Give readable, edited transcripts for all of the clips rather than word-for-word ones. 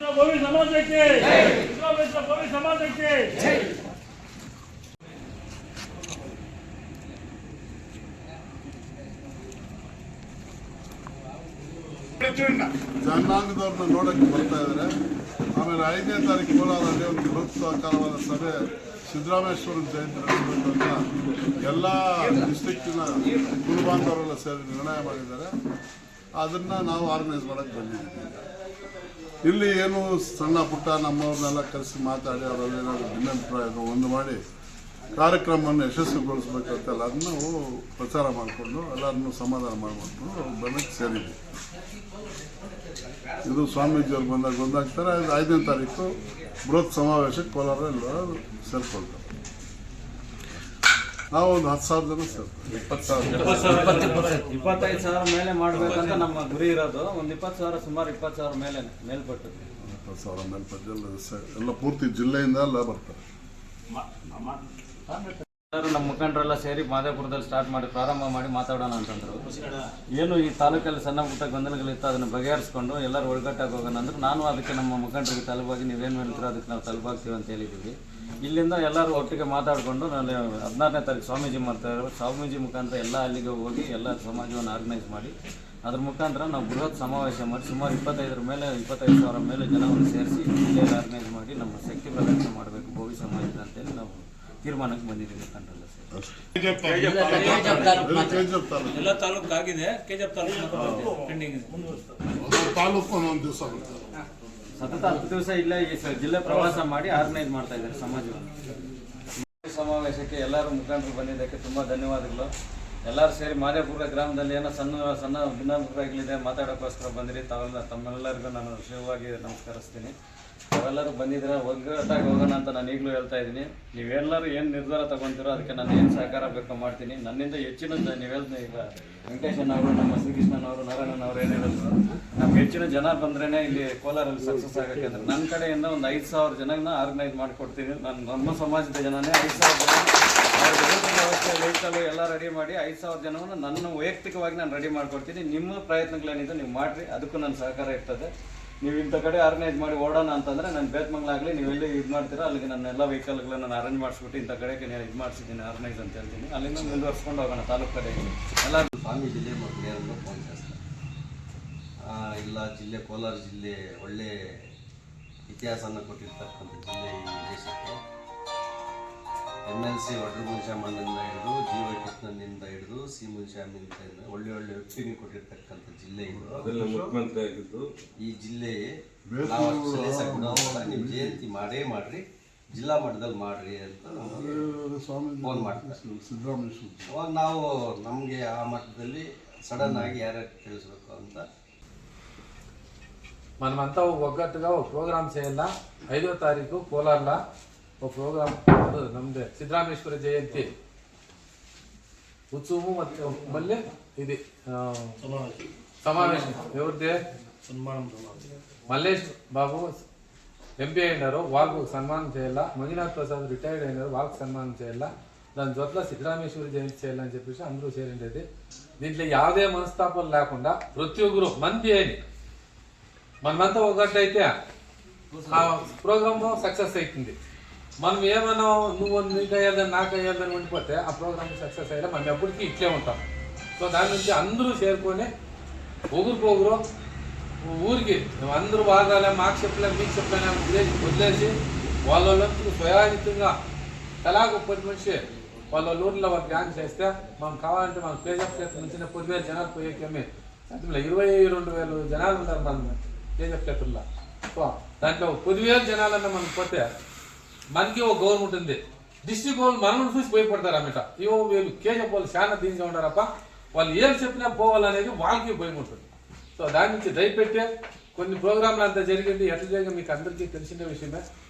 ಭವ್ಯ ಸಮಾಜಕ್ಕೆ ಭವ್ಯ ಸಮಾಜಕ್ಕೆ ಜನಾಂಗದವ್ರನ್ನ ನೋಡಕ್ಕೆ ಬರ್ತಾ ಇದ್ದಾರೆ. ಆಮೇಲೆ 5ನೇ ತಾರೀಕು ಕೋಲಾರಲ್ಲಿ ಒಂದು ಬೃಹತ್ತಾಕಾರವಾದ ಸಭೆ ಸಿದ್ದರಾಮೇಶ್ವರನ ಜಯಂತಿ ನಡೆಸಬೇಕು ಅಂತ ಎಲ್ಲ ಡಿಸ್ಟ್ರಿಕ್ಟಿನ ಕುರುಬಾಂಧವರೆಲ್ಲ ಸೇರಿ ನಿರ್ಣಯ ಮಾಡಿದ್ದಾರೆ. ಅದನ್ನು ನಾವು ಆರ್ಗನೈಸ್ ಮಾಡೋಕ್ಕೆ ಬಂದಿದ್ದೀವಿ. ಇಲ್ಲಿ ಏನು ಸಣ್ಣ ಪುಟ್ಟ ನಮ್ಮವ್ರನ್ನೆಲ್ಲ ಕರೆಸಿ ಮಾತಾಡಿ ಅವರಲ್ಲಿ ಏನಾದರೂ ಭಿನ್ನಾಭಿಪ್ರಾಯವನ್ನು ಒಂದು ಮಾಡಿ ಕಾರ್ಯಕ್ರಮವನ್ನು ಯಶಸ್ವಿಗೊಳಿಸ್ಬೇಕಂತ ಎಲ್ಲರನ್ನೂ ನಾವು ಪ್ರಚಾರ ಮಾಡಿಕೊಂಡು ಎಲ್ಲರನ್ನೂ ಸಮಾಧಾನ ಮಾಡಿಕೊಂಡು ಬನ್ನಕ್ಕೆ ಸೇರಿದ್ದೀವಿ. ಇದು ಸ್ವಾಮೀಜಿಯವ್ರು ಬಂದಾಗ್ತಾರೆ. 5ನೇ ತಾರೀಕು ಬೃಹತ್ ಸಮಾವೇಶಕ್ಕೆ ಕೋಲಾರ ಎಲ್ಲರೂ ಸೇರ್ಕೊಳ್ತಾರೆ. ನಾವು ಒಂದು 10,000 ಜನ ಸೇರ್ತೀವಿ. 25,000 ಮೇಲೆ ಮಾಡಬೇಕಂತ ನಮ್ಮ ಗುರಿ ಇರೋದು. ಒಂದು 20,000 ಸುಮಾರು 20,000 ಮೇಲ್ಪಟ್ಟು 20,000 ಮೇಲ್ಪಟ್ಟು ಎಲ್ಲ ಪೂರ್ತಿ ಜಿಲ್ಲೆಯಿಂದ ಎಲ್ಲ ಬರ್ತಾರೆ. ನಮ್ಮ ಮುಖಂಡರೆಲ್ಲ ಸೇರಿ ಮಾದೇಪುರದಲ್ಲಿ ಸ್ಟಾರ್ಟ್ ಮಾಡಿ ಪ್ರಾರಂಭ ಮಾಡಿ ಮಾತಾಡೋಣ ಅಂತಂದ್ರು. ಏನು ಈ ತಾಲೂಕಲ್ಲಿ ಸಣ್ಣ ಪುಟ್ಟ ಗೊಂದಲಗಳಿತ್ತು, ಅದನ್ನು ಬಗೆಹರಿಸ್ಕೊಂಡು ಎಲ್ಲರೂ ಒಳಗಟ್ಟಾಗಿ ಹೋಗೋಣ ಅಂದ್ರೆ ನಾನು ಅದಕ್ಕೆ ನಮ್ಮ ಮುಖಂಡರಿಗೆ ತಲುಪಾಗಿ ನೀವೇನು ಹೇಳ್ತೀರೋ ಅದಕ್ಕೆ ನಾವು ತಲುಪಾಗ್ತೀವಿ ಅಂತ ಹೇಳಿದ್ದೀವಿ. ಇಲ್ಲಿಂದ ಎಲ್ಲರೂ ಒಟ್ಟಿಗೆ ಮಾತಾಡಿಕೊಂಡು ನಾನು 14ನೇ ತಾರೀಕು ಸ್ವಾಮೀಜಿ ಮಾಡ್ತಾರೆ. ಸ್ವಾಮೀಜಿ ಮುಖಾಂತರ ಎಲ್ಲ ಅಲ್ಲಿಗೆ ಹೋಗಿ ಎಲ್ಲ ಸಮಾಜವನ್ನು ಆರ್ಗನೈಸ್ ಮಾಡಿ ಅದ್ರ ಮುಖಾಂತರ ನಾವು ಬೃಹತ್ ಸಮಾವೇಶ ಮಾಡಿ ಸುಮಾರು 25,000 ಮೇಲೆ ಜನವನ್ನು ಸೇರಿಸಿ ಜಿಲ್ಲೆಯಲ್ಲಿ ಆರ್ಗನೈಸ್ ಮಾಡಿ ನಮ್ಮ ಶಕ್ತಿ ಪ್ರದರ್ಶನ ಮಾಡಬೇಕು ಭವ್ಯ ಸಮಾಜದ ಅಂತೇಳಿ ನಾವು ತೀರ್ಮಾನಕ್ಕೆ ಬಂದಿದ್ದೀವಿ. ಮುಖಂಡರೆಲ್ಲ ಎಲ್ಲ ತಾಲೂಕು ಆಗಿದೆ. ಕೆಜಿಎಫ್ ತಾಲೂಕು ಪೆಂಡಿಂಗ್ ಸತತ 10 ದಿವಸ ಇಲ್ಲೇ ಈ ಜಿಲ್ಲೆ ಪ್ರವಾಸ ಮಾಡಿ ಆರ್ಗನೈಸ್ ಮಾಡ್ತಾ ಇದ್ದಾರೆ ಸಮಾಜವನ್ನು. ಸಮಾವೇಶಕ್ಕೆ ಎಲ್ಲರೂ ಮುಖಂಡರು ಬಂದಿದ್ದಕ್ಕೆ ತುಂಬ ಧನ್ಯವಾದಗಳು. ಎಲ್ಲರೂ ಸೇರಿ ಮಾದೇಪುರ ಗ್ರಾಮದಲ್ಲಿ ಏನೋ ಸಣ್ಣ ಭಿನ್ನಾಭಿಪ್ರಾಯಗಳಿದೆ ಮಾತಾಡೋಕ್ಕೋಸ್ಕರ ಬಂದಿರಿ. ತಮ್ಮೆಲ್ಲರಿಗೂ ನಾನು ಶಿವವಾಗಿ ನಮಸ್ಕರಿಸ್ತೀನಿ. ತಾವೆಲ್ಲರೂ ಬಂದಿದ್ರೆ ಒಗ್ಗಟ್ಟಾಗಿ ಹೋಗೋಣ ಅಂತ ನಾನು ಈಗಲೂ ಹೇಳ್ತಾ ಇದ್ದೀನಿ. ನೀವೆಲ್ಲರೂ ಏನು ನಿರ್ಧಾರ ತಗೊತೀರೋ ಅದಕ್ಕೆ ನಾನು ಏನು ಸಹಕಾರ ಬೇಕೋ ಮಾಡ್ತೀನಿ. ನನ್ನಿಂದ ಹೆಚ್ಚಿನ ನೀವೆಲ್ಲ ಈಗ ವೆಂಕಟೇಶನವರು, ನಮ್ಮ ಶ್ರೀಕೃಷ್ಣನವರು, ನಾರಾಯಣನವರು ಏನು ಹೇಳಿದ್ರು, ನಮ್ಗೆ ಹೆಚ್ಚಿನ ಜನ ಬಂದ್ರೇ ಇಲ್ಲಿ ಕೋಲಾರಲ್ಲಿ ಸಕ್ಸಸ್ ಆಗೋಕ್ಕೆ ಅಂದ್ರೆ ನನ್ನ ಕಡೆಯಿಂದ ಒಂದು 5,000 ಜನನ ಆರ್ಗನೈಸ್ ಮಾಡಿಕೊಡ್ತೀನಿ. ನಮ್ಮ ಸಮಾಜದ ಜನನೇ 5,000 ಜನ ವ್ಯವಸ್ಥೆ ವೆಹಿಕಲ್ ಎಲ್ಲ ರೆಡಿ ಮಾಡಿ 5,000 ಜನವನ್ನು ನನ್ನ ವೈಯಕ್ತಿಕವಾಗಿ ನಾನು ರೆಡಿ ಮಾಡ್ಕೊಡ್ತೀನಿ. ನಿಮ್ಮ ಪ್ರಯತ್ನಗಳೇನಿದೆ ನೀವು ಮಾಡಿರಿ, ಅದಕ್ಕೂ ನನ್ನ ಸಹಕಾರ ಇರ್ತದೆ. ನೀವು ಇಂಥ ಕಡೆ ಆರ್ಗನೈಸ್ ಮಾಡಿ ಓಡೋಣ ಅಂತಂದರೆ ನಾನು ಬೇತ್ಮಂಗ್ಲಾಗಲಿ ನೀವೆಲ್ಲಿ ಇದು ಮಾಡ್ತೀರಾ ಅಲ್ಲಿಗೆ ನನ್ನ ಎಲ್ಲ ವೆಹಿಕಲ್ಗಳನ್ನು ನಾನು ಅರೇಂಜ್ ಮಾಡಿಸ್ಬಿಟ್ಟು ಇಂಥ ಕಡೆಗೆ ನಾನು ಇದು ಮಾಡಿಸಿದ್ದೀನಿ ಆರ್ಗನೈಸ್ ಅಂತ ಹೇಳ್ತೀನಿ. ಅಲ್ಲಿಂದ ಮುಂದುವರ್ಸ್ಕೊಂಡು ಹೋಗೋಣ ತಾಲೂಕು ಕಡೆಗೆ. ಎಲ್ಲ ಸ್ವಾಮಿ ಜಿಲ್ಲೆ ಮಕ್ಕಳೇರನ್ನು ಫೋನ್ చేస్తారు. ಇಲ್ಲ ಜಿಲ್ಲೆ ಕೋಲಾರ ಜಿಲ್ಲೆ ಒಳ್ಳೆ ಇತಿಹಾಸನ ಕೊಟ್ಟಿರ್ತಕ್ಕಂಥ ಜಿಲ್ಲೆ ಈ ದೇಶಕ್ಕೆ. MLC ವಡ್ರು ಮುನ್ಷಾಮನಿಂದ ಹಿಡಿದು ಜೀವ ಕೃಷ್ಣನಿಂದ ಹಿಡಿದು ಸಿ ಮುನ್ಷಾಮಿಂದ ಒಳ್ಳೆ ವ್ಯಕ್ತಿಗೆ ಕೊಟ್ಟಿರ್ತಕ್ಕಂಥ ಜಿಲ್ಲೆ ಇದು. ಅದೆಲ್ಲ ಮುಖ್ಯಮಂತ್ರಿ ಆಗಿದ್ದು ಈ ಜಿಲ್ಲೆ ನಾವು ನೀವು ಜಯಂತಿ ಮಾಡ್ರಿ, ಜಿಲ್ಲಾ ಮಟ್ಟದಲ್ಲಿ ಮಾಡ್ರಿ ಅಂತ ಫೋನ್ ಮಾಡ್ತಾರೆ ಸಿದ್ದರಾಮೇಶ್ವರ. ಅವಾಗ ನಾವು ನಮಗೆ ಆ ಮಟ್ಟದಲ್ಲಿ సడన్ ఆగి యారు తెలుసుకో అంత మనమంతా ఒగ్గట్టుగా ఒక ప్రోగ్రామ్ చేయాలా. 5వ తారీఖు కోలార్లో ఒక ప్రోగ్రామ్ ನಮ್ಮದೇ ಸಿದ್ದರಾಮೇಶ್ವರ ಜಯಂತಿ ಉತ್ಸವ ಮತ್ತು ಮళ్ళీ ఇది సమావేశం ఎవరిదే మల్లేష్ బాబు ఎంపీ అయినారు, వాళ్ళకు సన్మానం చేయాలా. మంజునాథ్ ప్రసాద్ రిటైర్డ్ అయినారు, వాళ్ళకి సన్మానం చేయాలా. దాని జొట్ల సిద్ధరామేశ్వర జయంతి చేయాలని చెప్పేసి అందరూ చేరిండేది. దీంట్లో యావదే మనస్తాపాలు లేకుండా ప్రతి ఒక్కరు మంది అని మనమంతా ఒకటైతే ఆ ప్రోగ్రామ్ సక్సెస్ అవుతుంది. మనం ఏమన్నా నువ్వు నీకు అయ్యేదని నాకు అయ్యేదని ఉండిపోతే ఆ ప్రోగ్రామ్ సక్సెస్ అయ్యేలా మనం ఎప్పటికీ ఇట్లే ఉంటాం. సో దాని నుంచి అందరూ చేరుకొని ఒకరికొకరు ఊరికి అందరూ బాగాలే మాకు చెప్పలేము మీకు చెప్పలేము వదిలేసి వాళ్ళంతా స్వయాజితంగా తలాగా 10 మనిషి వాళ్ళ ఊర్లో వాళ్ళు గ్యాంగ్ చేస్తే మనం కావాలంటే మనం కేజీఎఫ్ క్షేత్రం నుంచి 10,000 జనాలు పోయేకేమి సత్యంలో 22,000 జనాలు ఉంటారు మన కేజీఎఫ్ క్షేత్రంలో. సో దాంట్లో 10,000 జనాలన్నా మనకు పోతే మనకి ఒక గవర్నమెంట్ ఉంది. డిస్ట్రిక్ట్ వాళ్ళు మనల్ని చూసి భయపడతారు అన్నమాట. ఇవో వీళ్ళు కేజీఎఫ్ వాళ్ళు చాలా దీనిగా ఉంటారప్ప, వాళ్ళు ఏం చెప్పినా పోవాలనేది వాళ్ళకి భయం ఉంటుంది. సో దాని నుంచి దయపెట్టే కొన్ని ప్రోగ్రాంలు అంతా జరిగింది. ఎట్లా జరిగి మీకు అందరికీ తెలిసిన విషయమే.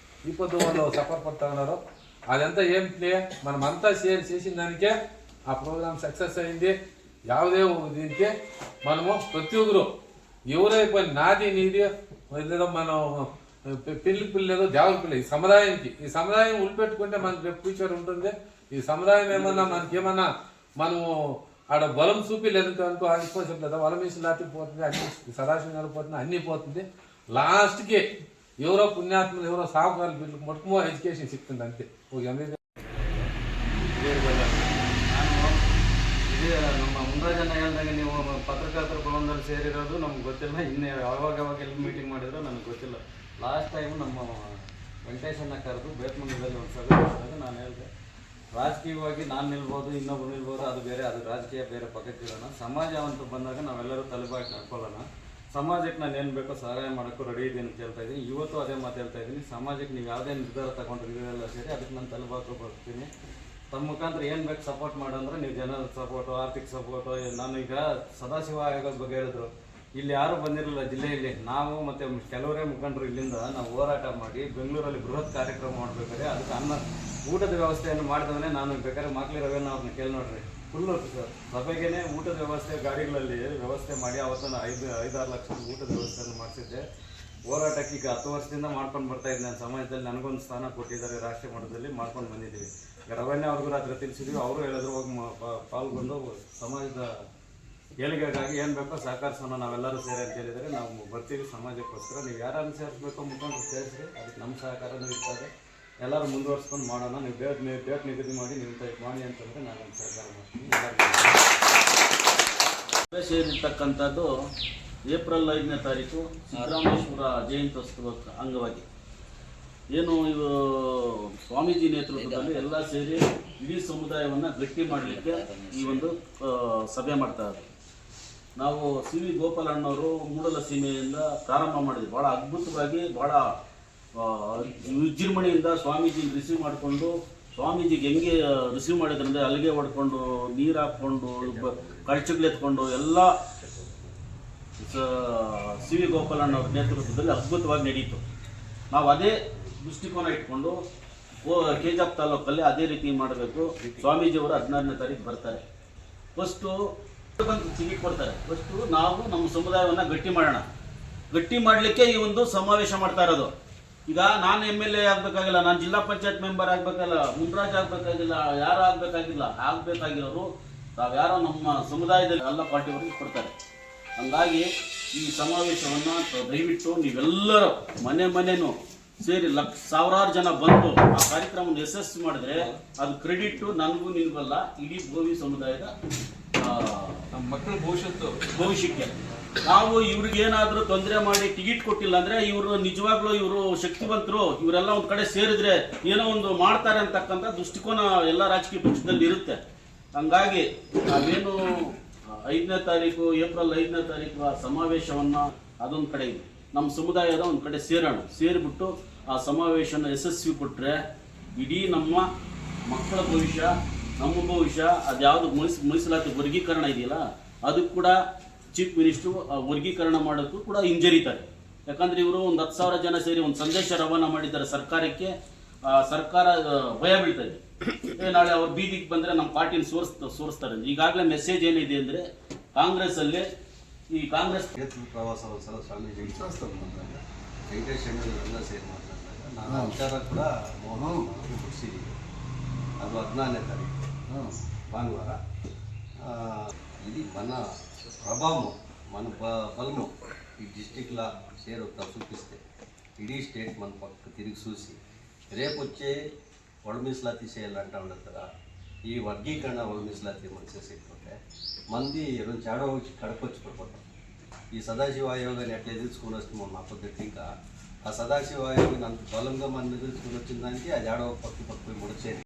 ఈ పొద్దు వాళ్ళు సఫర్ పడుతూ ఉన్నారు. అదంతా ఏం ప్లే మనమంతా చేసిన దానికే ఆ ప్రోగ్రామ్ సక్సెస్ అయింది. యావదే దీనికే మనము ప్రతి ఒక్కరు ఎవరైపోయి నాది నీది ఏదో మనం పిల్లి లేదో దేవల పిల్ల ఈ సముదాయానికి ఈ సముదాయం ఉలిపెట్టుకుంటే మనకి రేపు ఫ్యూచర్ ఉంటుంది. ఈ సముదాయం ఏమన్నా మనకేమన్నా మనము ఆడ బలం చూపిలేదు అనుకో అనుకోసం లేదా వలం వేసి లాంటి పోతుంది, అన్ని సదాశివం పోతుంది, అన్నీ పోతుంది. లాస్ట్కి ఎవరో పుణ్యాత్ములు ఎవరో సాగుకారులు వీళ్ళకి మొట్టమో ఎడ్యుకేషన్ సిక్తుంది అంతే ఒక ఎంబీబీఎస్. ನಾನು ಇದೇ ನಮ್ಮ ಮುನ್ರಾಜಣ್ಣ ಹೇಳ್ದಂಗೆ ನೀವು ಪತ್ರಕರ್ತರ ಭವನದಲ್ಲಿ ಸೇರಿರೋದು ನಮ್ಗೆ ಗೊತ್ತಿಲ್ಲ. ಇನ್ನು ಯಾವಾಗ ಎಲ್ಲಿ ಮೀಟಿಂಗ್ ಮಾಡಿದ್ರು ನನಗೆ ಗೊತ್ತಿಲ್ಲ. ಲಾಸ್ಟ್ ಟೈಮ್ ನಮ್ಮ ವೆಂಕಟೇಶನ್ನ ಕರೆದು ಬೇತ್ಮಂಗಲದಲ್ಲಿ ಒಂದು ಸಭೆ ಮಾಡಿದಾಗ ನಾನು ಹೇಳಿದೆ, ರಾಜಕೀಯವಾಗಿ ನಾನು ನಿಲ್ಬೋದು, ಇನ್ನೊಬ್ರು ನಿಲ್ಬೋದು, ಅದು ಬೇರೆ, ಅದು ರಾಜಕೀಯ ಬೇರೆ ಪಕ್ಕಕ್ಕಿಡೋಣ. ಸಮಾಜ ಅಂತ ಬಂದಾಗ ನಾವೆಲ್ಲರೂ ತಲೆಬಾಗಿ ನಡ್ಕೊಳ್ಳೋಣ. ಸಮಾಜಕ್ಕೆ ನಾನು ಏನು ಬೇಕೋ ಸಹಾಯ ಮಾಡೋಕ್ಕೂ ರೆಡಿ ಇದ್ದೀನಿ ಅಂತ ಹೇಳ್ತಾ ಇದ್ದೀನಿ. ಇವತ್ತು ಅದೇ ಮಾತು ಹೇಳ್ತಾ ಇದ್ದೀನಿ. ಸಮಾಜಕ್ಕೆ ನೀವು ಯಾವುದೇ ನಿರ್ಧಾರ ತಗೊಂಡ್ರೆ ಇದೆಲ್ಲ ಸೇರಿ ಅದಕ್ಕೆ ನಾನು ತಲೆಬಾಕು ಬರ್ತೀನಿ. ತಮ್ಮ ಮುಖಾಂತರ ಏನು ಬೇಕು ಸಪೋರ್ಟ್ ಮಾಡೋಂದ್ರೆ ನೀವು ಜನರ ಸಪೋರ್ಟು, ಆರ್ಥಿಕ ಸಪೋರ್ಟು. ನಾನೀಗ ಸದಾಶಿವ ಆಯೋಗದ ಬಗ್ಗೆ ಹೇಳಿದ್ರು, ಇಲ್ಲಿ ಯಾರೂ ಬಂದಿರಲಿಲ್ಲ ಜಿಲ್ಲೆಯಲ್ಲಿ. ನಾವು ಮತ್ತು ಕೆಲವರೇ ಮುಖಂಡರು ಇಲ್ಲಿಂದ ನಾವು ಹೋರಾಟ ಮಾಡಿ ಬೆಂಗಳೂರಲ್ಲಿ ಬೃಹತ್ ಕಾರ್ಯಕ್ರಮ ಮಾಡಬೇಕಾದ್ರೆ ಅದಕ್ಕೆ ಊಟದ ವ್ಯವಸ್ಥೆಯನ್ನು ಮಾಡಿದವನೇ ನಾನು. ಬೇಕಾದ್ರೆ ಮಾಕ್ಲಿ ರವಿಯನ್ನ ಅವ್ರನ್ನ ಕೇಳಿ ನೋಡ್ರಿ, ಫುಲ್ಲು ಸಭೆಗೇ ಊಟದ ವ್ಯವಸ್ಥೆ ಗಾಡಿಗಳಲ್ಲಿ ವ್ಯವಸ್ಥೆ ಮಾಡಿ ಅವತ್ತು 5-6 ಲಕ್ಷದ ಊಟದ ವ್ಯವಸ್ಥೆಯನ್ನು ಮಾಡಿಸಿದ್ದೆ. ಹೋರಾಟಕ್ಕೆ ಈಗ 10 ವರ್ಷದಿಂದ ಮಾಡ್ಕೊಂಡು ಬರ್ತಾ ಇದ್ದೀನಿ. ನಾನು ಸಮಾಜದಲ್ಲಿ ನನಗೊಂದು ಸ್ಥಾನ ಕೊಟ್ಟಿದ್ದಾರೆ, ರಾಷ್ಟ್ರೀಯ ಮಟ್ಟದಲ್ಲಿ ಮಾಡ್ಕೊಂಡು ಬಂದಿದ್ದೀವಿ. ಈಗ ರವಣ್ಯ ಅವ್ರಿಗೂ ರಾತ್ರಿ ತಿಳಿಸಿದ್ವಿ, ಅವರು ಹೇಳಿದ್ರು ಹೋಗಿ ಪಾಲ್ಗೊಂಡು ಸಮಾಜದ ಏಳಿಗೆಗಾಗಿ ಏನು ಬೇಕೋ ಸಹಕರಿಸೋಣ ನಾವೆಲ್ಲರೂ ಸೇರಿ ಅಂತ ಹೇಳಿದರೆ ನಾವು ಬರ್ತೀವಿ ಸಮಾಜಕ್ಕೋಸ್ಕರ. ನೀವು ಯಾರನ್ನು ಸೇರಿಸ್ಬೇಕೋ ಮುಖಂಡರು ಸೇರಿಸ್ರಿ, ಅದಕ್ಕೆ ನಮ್ಮ ಸಹಕಾರನೂ ಇರ್ತದೆ. ಎಲ್ಲರೂ ಮುಂದುವರ್ಸ್ಕೊಂಡು ಮಾಡೋಣ. ನೀವು ಡೇಟ್ ನಿಗದಿ ಮಾಡಿ ನೀವು ಟೈಪ್ ಮಾಡಿ ಅಂತಂದರೆ ನಾನು ಸಹಕಾರ ಮಾಡ್ತೀನಿ. ಸೇರಿರ್ತಕ್ಕಂಥದ್ದು ಏಪ್ರಿಲ್ 5ನೇ ತಾರೀಕು ಸಿದ್ದರಾಮೇಶ್ವರ ಜಯಂತ್ಯೋತ್ಸವದ ಅಂಗವಾಗಿ ಏನು ಇವು ಸ್ವಾಮೀಜಿ ನೇತೃತ್ವದಲ್ಲಿ ಎಲ್ಲ ಸೇರಿ ಇಡೀ ಸಮುದಾಯವನ್ನು ಗಟ್ಟಿ ಮಾಡಲಿಕ್ಕೆ ಈ ಒಂದು ಸಭೆ ಮಾಡ್ತಾ ಇದ್ದಾರೆ. ನಾವು ಸಿ ವಿ ಗೋಪಾಲಣ್ಣವರು ಮೂಡಲ ಸೀಮೆಯಿಂದ ಪ್ರಾರಂಭ ಮಾಡಿದ್ವಿ. ಭಾಳ ಅದ್ಭುತವಾಗಿ, ಭಾಳ ವಿಜೃಂಭಣೆಯಿಂದ ಸ್ವಾಮೀಜಿ ರಿಸೀವ್ ಮಾಡಿಕೊಂಡು, ಸ್ವಾಮೀಜಿಗೆ ಹೆಂಗೆ ರಿಸೀವ್ ಮಾಡಿದ್ರಂದರೆ ಅಲ್ಲಿಗೆ ಹೊಡ್ಕೊಂಡು, ನೀರು ಹಾಕ್ಕೊಂಡು, ಕಳ್ಚಿಗ್ಲೆತ್ಕೊಂಡು ಎಲ್ಲ ಸಿ ವಿ ಗೋಪಾಲಣ್ಣವ್ರ ನೇತೃತ್ವದಲ್ಲಿ ಅದ್ಭುತವಾಗಿ ನಡೀತು. ನಾವು ಅದೇ ದೃಷ್ಟಿಕೋನ ಇಟ್ಕೊಂಡು ಕೆಜಾಪ್ ತಾಲೂಕಲ್ಲಿ ಅದೇ ರೀತಿ ಮಾಡಬೇಕು. ಸ್ವಾಮೀಜಿಯವರು 16ನೇ ತಾರೀಕು ಬರ್ತಾರೆ. ಫಸ್ಟು ಬಂದು ಟಿಕೆಟ್ ಕೊಡ್ತಾರೆ. ಫಸ್ಟು ನಾವು ನಮ್ಮ ಸಮುದಾಯವನ್ನು ಗಟ್ಟಿ ಮಾಡೋಣ. ಗಟ್ಟಿ ಮಾಡಲಿಕ್ಕೆ ಈ ಒಂದು ಸಮಾವೇಶ ಮಾಡ್ತಾ ಇರೋದು. ಈಗ ನಾನು MLA ಆಗಬೇಕಾಗಿಲ್ಲ, ನಾನು ಜಿಲ್ಲಾ ಪಂಚಾಯತ್ ಮೆಂಬರ್ ಆಗಬೇಕಲ್ಲ, ಮುನ್ರಾಜ್ ಆಗಬೇಕಾಗಿಲ್ಲ, ಯಾರು ಆಗಬೇಕಾಗಿರೋರು ತಾವ್ಯಾರೋ ನಮ್ಮ ಸಮುದಾಯದಲ್ಲಿ ಎಲ್ಲ ಪಾರ್ಟಿಯವರಿಗೆ ಕೊಡ್ತಾರೆ. ಹಂಗಾಗಿ ಈ ಸಮಾವೇಶವನ್ನು ದಯವಿಟ್ಟು ನೀವೆಲ್ಲರೂ ಮನೆಯೂ ಸೇರಿ ಸಾವಿರಾರು ಜನ ಬಂದು ಆ ಕಾರ್ಯಕ್ರಮವನ್ನು ಯಶಸ್ವಿ ಮಾಡಿದ್ರೆ ಅದು ಕ್ರೆಡಿಟ್ಟು ನನಗೂ ನಿನಗಲ್ಲ, ಇಡೀ ಬೋವಿ ಸಮುದಾಯದ ನಮ್ಮ ಮಕ್ಕಳ ಭವಿಷ್ಯಕ್ಕೆ. ನಾವು ಇವ್ರಿಗೇನಾದರೂ ತೊಂದರೆ ಮಾಡಿ ಟಿಕೆಟ್ ಕೊಟ್ಟಿಲ್ಲ ಅಂದರೆ ಇವರು ನಿಜವಾಗ್ಲೂ ಇವರು ಶಕ್ತಿವಂತರು, ಇವರೆಲ್ಲ ಒಂದು ಕಡೆ ಸೇರಿದ್ರೆ ಏನೋ ಒಂದು ಮಾಡ್ತಾರೆ ಅಂತಕ್ಕಂಥ ದೃಷ್ಟಿಕೋನ ಎಲ್ಲ ರಾಜಕೀಯ ಪಕ್ಷದಲ್ಲಿ ಇರುತ್ತೆ. ಹಂಗಾಗಿ ನಾವೇನು 5ನೇ ತಾರೀಕು ಏಪ್ರಿಲ್ 5ನೇ ತಾರೀಕು ಆ ಸಮಾವೇಶವನ್ನು ಅದೊಂದು ಕಡೆ ಇದೆ, ನಮ್ಮ ಸಮುದಾಯದ ಒಂದು ಕಡೆ ಸೇರೋಣ. ಸೇರಿಬಿಟ್ಟು ಆ ಸಮಾವೇಶನ ಯಶಸ್ವಿ ಕೊಟ್ಟರೆ ಇಡೀ ನಮ್ಮ ಮಕ್ಕಳ ಭವಿಷ್ಯ, ನಮ್ಮ ಭವಿಷ್ಯ, ಅದ್ಯಾವುದು ಮೀಸಲಾತಿ ವರ್ಗೀಕರಣ ಇದೆಯಲ್ಲ ಅದು ಕೂಡ ಚೀಫ್ ಮಿನಿಸ್ಟ್ರು ವರ್ಗೀಕರಣ ಮಾಡೋಕ್ಕೂ ಕೂಡ ಹಿಂಜರಿತಾರೆ. ಯಾಕಂದರೆ ಇವರು ಒಂದು 10,000 ಜನ ಸೇರಿ ಒಂದು ಸಂದೇಶ ರವಾನ ಮಾಡಿದ್ದಾರೆ ಸರ್ಕಾರಕ್ಕೆ. ಸರ್ಕಾರ ಭಯ ಬೀಳ್ತದೆ, ನಾಳೆ ಅವ್ರು ಬೀದಿಗೆ ಬಂದರೆ ನಮ್ಮ ಪಾರ್ಟಿನ ಸೋರಿಸ್ತಾರೆ. ಈಗಾಗಲೇ ಮೆಸೇಜ್ ಏನಿದೆ ಅಂದರೆ ಕಾಂಗ್ರೆಸ್ಸಲ್ಲಿ ಈ ಕಾಂಗ್ರೆಸ್ ಪ್ರವಾಸ ಒಂದ್ಸಲ ಸ್ವಾಮೀಜಿ ವೆಂಕಟೇಶ್ ಎಲ್ಲ ಸೇರಿ ಮಾತಾಡಿದಾಗ ನಾನು ವಿಚಾರ ಕೂಡ ಮುಗಿಸಿದ್ದೀವಿ. ಅದು 16ನೇ ತಾರೀಕು ಭಾನುವಾರ. ఇది మన ప్రభావం, మన బలము ఈ డిస్టిక్లో చేరుతా చూపిస్తే ఇడీ స్టేట్ మన పక్క తిరిగి చూసి రేపు వచ్చే ಒಳ ಮೀಸಲಾತಿ చేయాలంటా ఉండదు కదా. ఈ వర్గీకరణ ಒಳ ಮೀಸಲಾತಿ మనం చేసేకపోతే మంది రెండు చాడో వచ్చి కడపొచ్చి పడిపోతాం. ఈ సదాశివ ఆయోగాన్ని ఎట్లా ఎదుర్చుకొని వస్తే మనం అప్పటికి ఇంకా ఆ సదాశివ ఆయోగాన్ని అంత బలంగా మనం ఎదుర్చుకొని వచ్చిన దానికి అది ఆడవ పక్క ముడిచేది.